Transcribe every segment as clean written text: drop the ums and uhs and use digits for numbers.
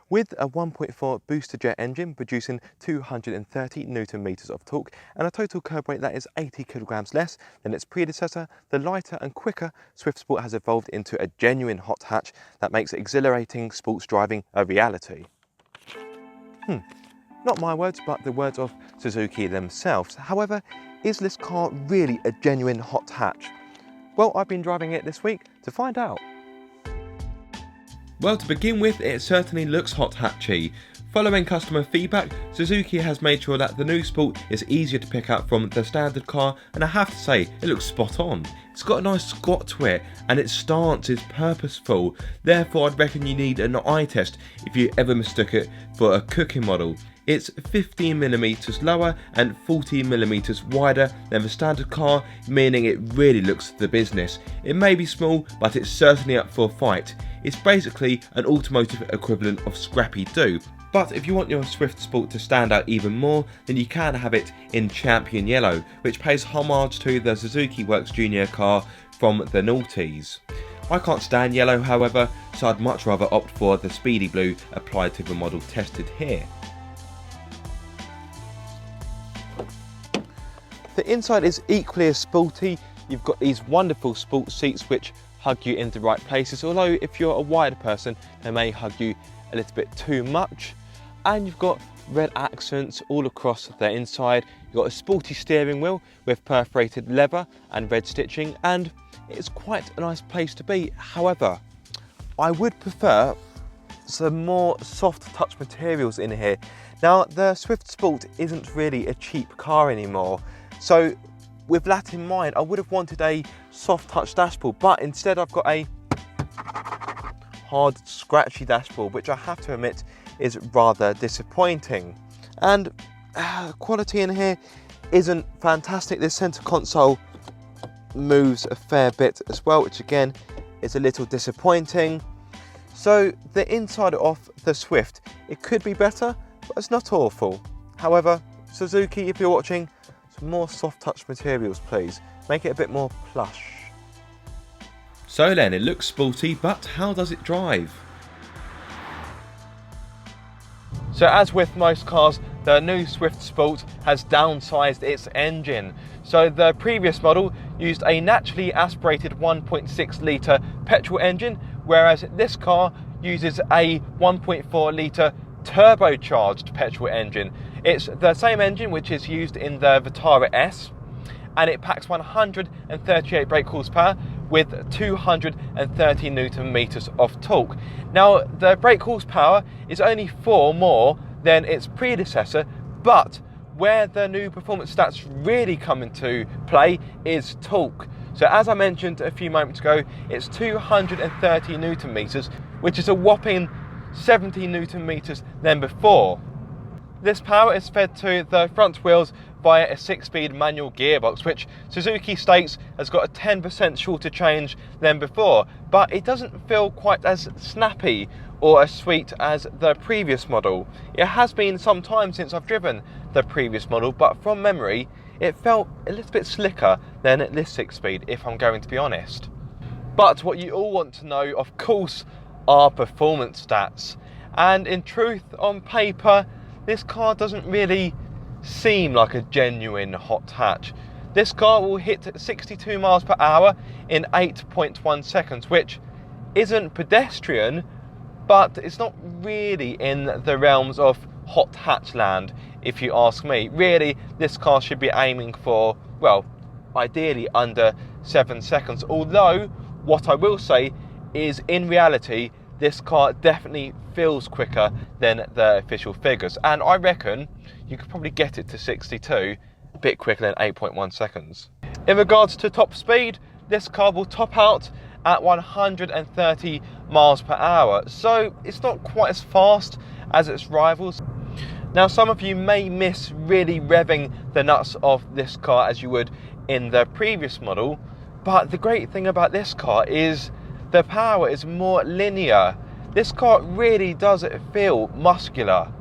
With a 1.4 Boosterjet engine producing 230 Newton meters of torque and a total curb weight that is 80 kilograms less than its predecessor, the lighter and quicker Swift Sport has evolved into a genuine hot hatch that makes exhilarating sports driving a reality. Not my words, but the words of Suzuki themselves. However, is this car really a genuine hot hatch? Well, I've been driving it this week to find out. Well, to begin with, it certainly looks hot hatchy. Following customer feedback, Suzuki has made sure that the new Sport is easier to pick up from the standard car, and I have to say, it looks spot on. It's got a nice squat to it, and its stance is purposeful. Therefore, I'd reckon you need an eye test if you ever mistook it for a cooking model. It's 15mm lower and 14mm wider than the standard car, meaning it really looks the business. It may be small, but it's certainly up for a fight. It's basically an automotive equivalent of Scrappy Doo. But if you want your Swift Sport to stand out even more, then you can have it in Champion Yellow, which pays homage to the Suzuki Works Junior car from the noughties. I can't stand yellow, however, so I'd much rather opt for the Speedy Blue applied to the model tested here. The inside is equally as sporty. You've got these wonderful sport seats which hug you in the right places, although if you're a wider person they may hug you a little bit too much. And you've got red accents all across the inside. You've got a sporty steering wheel with perforated leather and red stitching, and it's quite a nice place to be. However, I would prefer some more soft touch materials in here. Now, the Swift Sport isn't really a cheap car anymore, so with that in mind, I would have wanted a soft touch dashboard, but instead I've got a hard, scratchy dashboard, which I have to admit is rather disappointing. And quality in here isn't fantastic. This center console moves a fair bit as well, which again is a little disappointing. So the inside of the Swift, it could be better, but it's not awful. However, Suzuki, if you're watching, some more soft touch materials please. Make it a bit more plush. So then, it looks sporty, but how does it drive? So as with most cars, the new Swift Sport has downsized its engine. So the previous model used a naturally aspirated 1.6 litre petrol engine, whereas this car uses a 1.4 litre turbocharged petrol engine. It's the same engine which is used in the Vitara S, and it packs 138 brake horsepower with 230 Newton meters of torque. Now, the brake horsepower is only 4 more than its predecessor, but where the new performance stats really come into play is torque. So as I mentioned a few moments ago, it's 230 Newton meters, which is a whopping 70 Newton meters than before. This power is fed to the front wheels via a 6-speed manual gearbox, which Suzuki states has got a 10% shorter change than before, but it doesn't feel quite as snappy or as sweet as the previous model. It has been some time since I've driven the previous model, but from memory it felt a little bit slicker than this 6-speed, if I'm going to be honest. But what you all want to know, of course, are performance stats. And in truth, on paper, this car doesn't really seem like a genuine hot hatch. This car will hit 62 miles per hour in 8.1 seconds, which isn't pedestrian, but it's not really in the realms of hot hatch land, if you ask me. Really, this car should be aiming for, well, ideally under 7 seconds. Although, what I will say is, in reality, this car definitely feels quicker than the official figures, and I reckon you could probably get it to 62 a bit quicker than 8.1 seconds. In regards to top speed, this car will top out at 130 miles per hour, so it's not quite as fast as its rivals. Now, some of you may miss really revving the nuts of this car as you would in the previous model, but the great thing about this car is the power is more linear. This car really does feel muscular.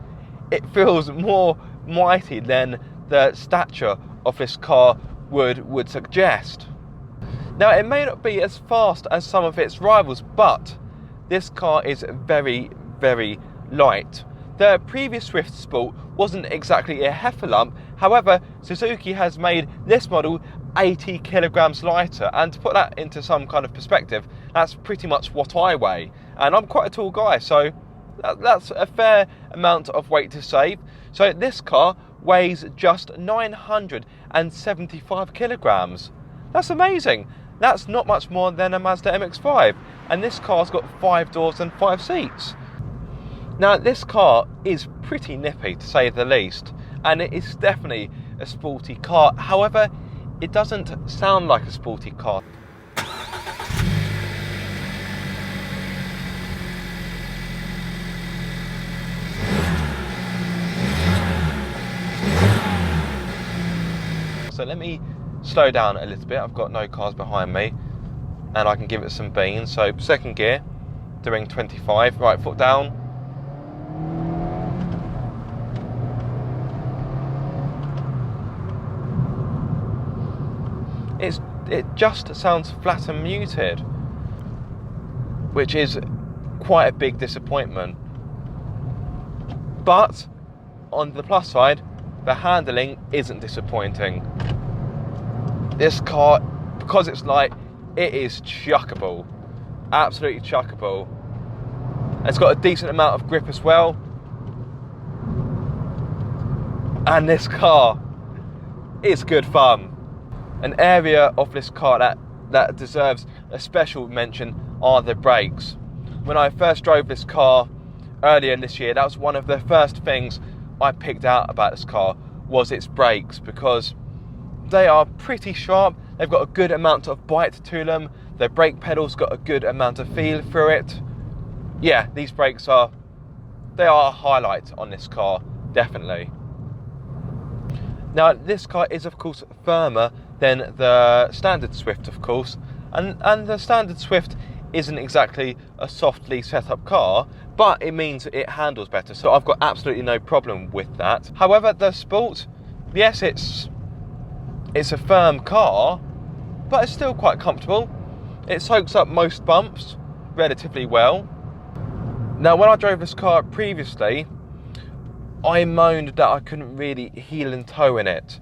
It feels more mighty than the stature of this car would suggest. Now, it may not be as fast as some of its rivals, but this car is very, very light. The previous Swift Sport wasn't exactly a heffalump, however, Suzuki has made this model 80 kilograms lighter, and to put that into some kind of perspective, that's pretty much what I weigh, and I'm quite a tall guy, so that's a fair amount of weight to save. So this car weighs just 975 kilograms. That's amazing. That's not much more than a Mazda MX-5, and this car's got 5 doors and 5 seats. Now this car is pretty nippy to say the least, and it is definitely a sporty car. However, it doesn't sound like a sporty car. So let me slow down a little bit. I've got no cars behind me and I can give it some beans. So second gear, doing 25, right foot down. It just sounds flat and muted, which is quite a big disappointment. But on the plus side, the handling isn't disappointing. This car, because it's light, it is chuckable. Absolutely chuckable. It's got a decent amount of grip as well. And this car is good fun. An area of this car that deserves a special mention are the brakes. When I first drove this car earlier this year, that was one of the first things I picked out about this car, was its brakes, because they are pretty sharp. They've got a good amount of bite to them. The brake pedal's got a good amount of feel through it. Yeah, these brakes are a highlight on this car, definitely. Now this car is of course firmer than the standard Swift, of course, and the standard Swift isn't exactly a softly set up car, but it means it handles better, so I've got absolutely no problem with that. However, the Sport, yes, it's a firm car, but it's still quite comfortable. It soaks up most bumps relatively well. Now when I drove this car previously, I moaned that I couldn't really heel and toe in it,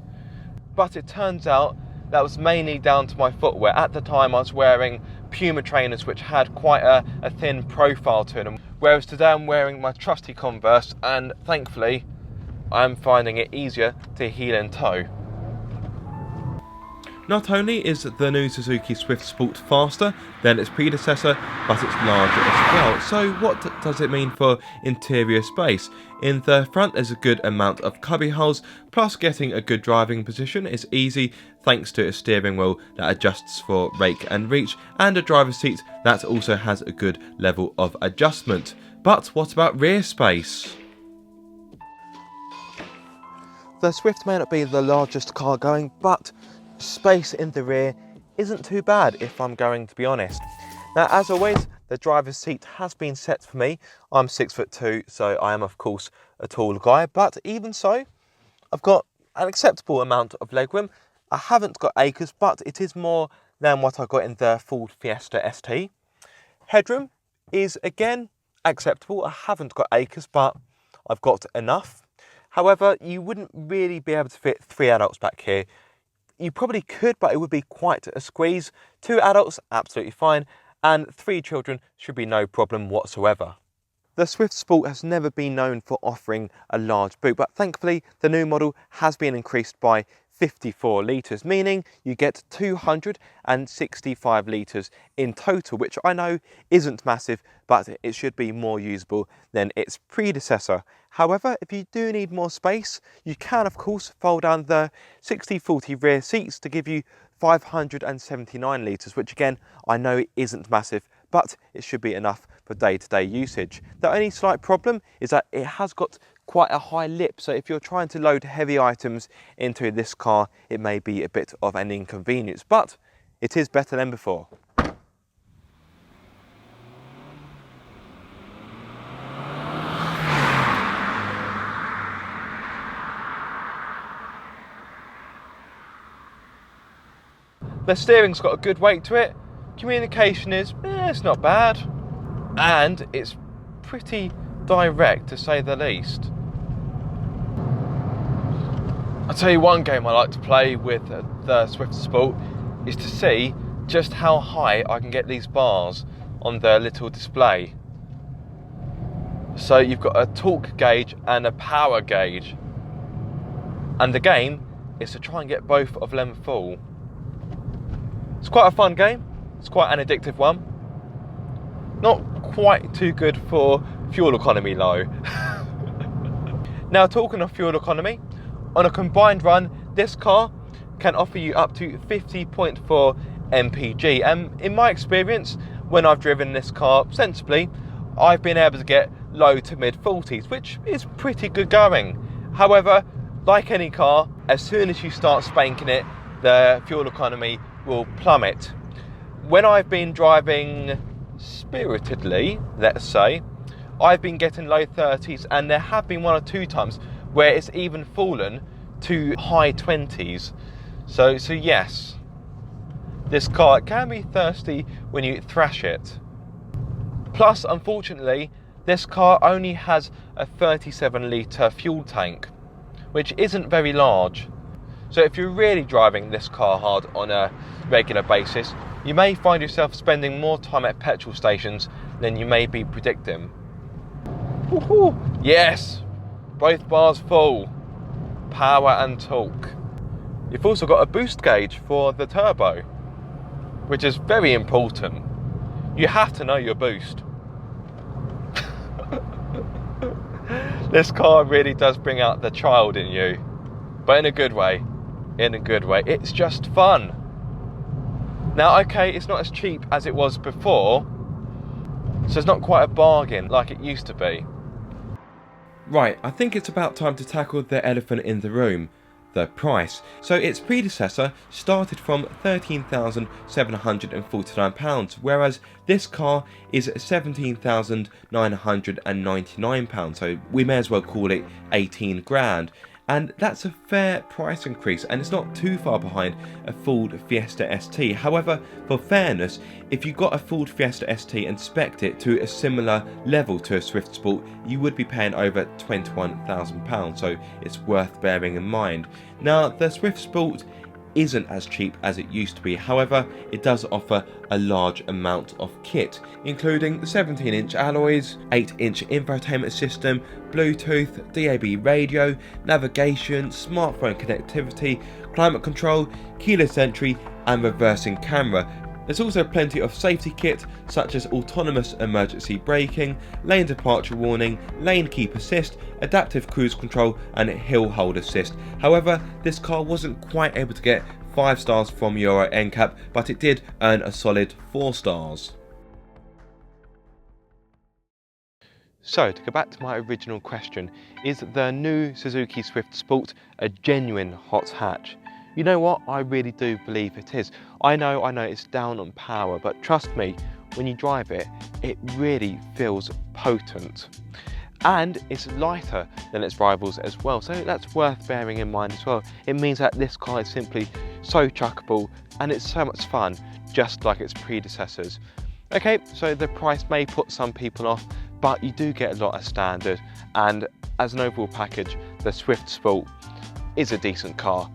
but it turns out that was mainly down to my footwear. At the time I was wearing Puma trainers which had quite a thin profile to them, whereas today I'm wearing my trusty Converse, and thankfully I'm finding it easier to heel and toe. Not only is the new Suzuki Swift Sport faster than its predecessor, but it's larger as well. So what does it mean for interior space? In the front there's a good amount of cubby holes, plus getting a good driving position is easy thanks to a steering wheel that adjusts for rake and reach, and a driver's seat that also has a good level of adjustment. But what about rear space? The Swift may not be the largest car going, but space in the rear isn't too bad if I'm going to be honest. Now as always, the driver's seat has been set for me. I'm 6'2", so I am of course a tall guy, but even so, I've got an acceptable amount of legroom. I haven't got acres, but it is more than what I got in the Ford Fiesta ST. Headroom is again acceptable. I haven't got acres, but I've got enough. However, you wouldn't really be able to fit 3 adults back here. You probably could, but it would be quite a squeeze. 2 adults, absolutely fine, and 3 children should be no problem whatsoever. The Swift Sport has never been known for offering a large boot, but thankfully the new model has been increased by 54 litres, meaning you get 265 litres in total, which I know isn't massive, but it should be more usable than its predecessor. However, if you do need more space, you can of course fold down the 60/40 rear seats to give you 579 litres, which again, I know isn't massive, but it should be enough for day-to-day usage. The only slight problem is that it has got quite a high lip, so if you're trying to load heavy items into this car, it may be a bit of an inconvenience, but it is better than before. The steering's got a good weight to it. Communication is, it's not bad. and it's pretty direct to say the least. I'll tell you one game I like to play with the Swift Sport is to see just how high I can get these bars on the little display. So you've got a torque gauge and a power gauge, and the game is to try and get both of them full. It's quite a fun game, it's quite an addictive one. Not quite too good for fuel economy though. Now, talking of fuel economy, on a combined run, this car can offer you up to 50.4 mpg, and in my experience, when I've driven this car sensibly, I've been able to get low to mid 40s, which is pretty good going. However, like any car, as soon as you start spanking it, the fuel economy will plummet. When I've been driving spiritedly, let's say, I've been getting low 30s, and there have been one or two times where it's even fallen to high 20s. So yes, this car can be thirsty when you thrash it. Plus, unfortunately, this car only has a 37 litre fuel tank, which isn't very large. So if you're really driving this car hard on a regular basis, you may find yourself spending more time at petrol stations than you may be predicting. Woohoo! Yes! Both bars full. Power and torque. You've also got a boost gauge for the turbo, which is very important. You have to know your boost. This car really does bring out the child in you, but in a good way. In a good way. It's just fun. Now, okay, it's not as cheap as it was before, so it's not quite a bargain like it used to be. Right, I think it's about time to tackle the elephant in the room, the price. So its predecessor started from £13,749, whereas this car is £17,999, so we may as well call it 18 grand. And that's a fair price increase, and it's not too far behind a Ford Fiesta ST. However, for fairness, if you got a Ford Fiesta ST and spec'd it to a similar level to a Swift Sport, you would be paying over £21,000, so it's worth bearing in mind. Now, the Swift Sport isn't as cheap as it used to be, however, it does offer a large amount of kit, including 17-inch alloys, 8-inch infotainment system, Bluetooth, DAB radio, navigation, smartphone connectivity, climate control, keyless entry and reversing camera. There's also plenty of safety kit such as autonomous emergency braking, lane departure warning, lane keep assist, adaptive cruise control and hill hold assist. However, this car wasn't quite able to get 5 stars from Euro NCAP, but it did earn a solid 4 stars. So, to go back to my original question, is the new Suzuki Swift Sport a genuine hot hatch? You know what, I really do believe it is. I know it's down on power, but trust me, when you drive it, it really feels potent. And it's lighter than its rivals as well, so that's worth bearing in mind as well. It means that this car is simply so chuckable and it's so much fun, just like its predecessors. Okay, so the price may put some people off, but you do get a lot as standard, and as an overall package, the Swift Sport is a decent car.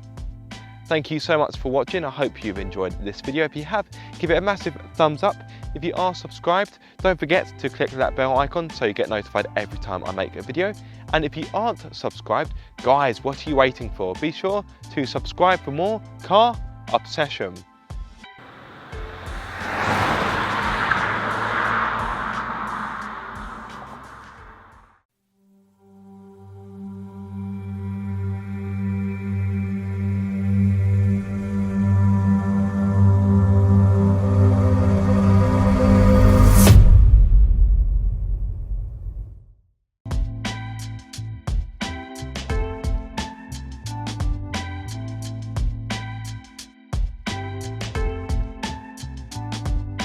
Thank you so much for watching. I hope you've enjoyed this video. If you have, give it a massive thumbs up. If you are subscribed, don't forget to click that bell icon so you get notified every time I make a video. And if you aren't subscribed, guys, what are you waiting for? Be sure to subscribe for more car obsession.